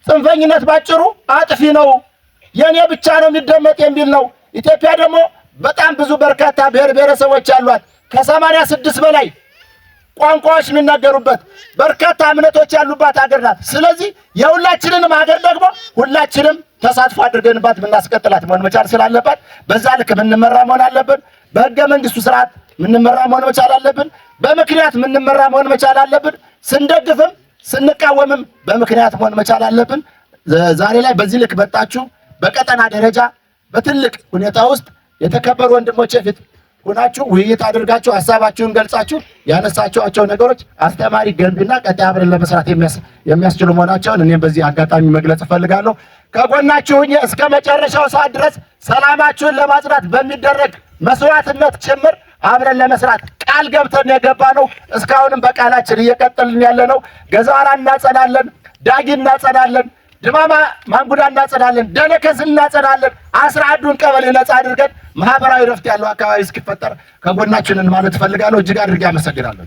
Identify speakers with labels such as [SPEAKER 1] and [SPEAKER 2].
[SPEAKER 1] ጽንፈኝነት ባጭሩ አጥፊ ነው፣ የኔ ብቻ ነው የሚደመጥ የሚል ነው። ኢትዮጵያ ደግሞ በጣም ብዙ በርካታ ብሔር ብሔረሰቦች ያሏት ከ86 በላይ ቋንቋዎች የሚናገሩበት በርካታ እምነቶች ያሉባት ሀገር ናት። ስለዚህ የሁላችንንም ሀገር ደግሞ ሁላችንም ተሳትፎ አድርገንባት የምናስቀጥላት መሆን መቻል ስላለባት በዛ ልክ የምንመራ መሆን አለብን። በህገ መንግስቱ ስርዓት የምንመራ መሆን መቻል አለብን። በምክንያት የምንመራ መሆን መቻል አለብን። ስንደግፍም ስንቃወምም በምክንያት መሆን መቻል አለብን። ዛሬ ላይ በዚህ ልክ መጣችሁ በቀጠና ደረጃ በትልቅ ሁኔታ ውስጥ የተከበሩ ወንድሞቼ ፊት ሆናችሁ ውይይት አድርጋችሁ ሀሳባችሁን ገልጻችሁ ያነሳችኋቸው ነገሮች አስተማሪ፣ ገንቢና ቀጣይ አብረን ለመስራት የሚያስችሉ መሆናቸውን እኔም በዚህ አጋጣሚ መግለጽ እፈልጋለሁ። ከጎናችሁ ሆኜ እስከ መጨረሻው ሰዓት ድረስ ሰላማችሁን ለማጽናት በሚደረግ መስዋዕትነት ጭምር አብረን ለመስራት ቃል ገብተን የገባ ነው። እስካሁንም በቃላችን እየቀጠልን ያለ ነው። ገዛራ እናጸዳለን፣ ዳጊ እናጸዳለን፣ ድማማ ማንጉዳ እናጸዳለን፣ ደነከስ እናጸዳለን። 11ዱን ቀበሌ ነፃ አድርገን ማህበራዊ ረፍት ያለው አካባቢ እስኪፈጠር ከጎናችንን ማለት እፈልጋለሁ። እጅግ አድርጌ አመሰግናለሁ።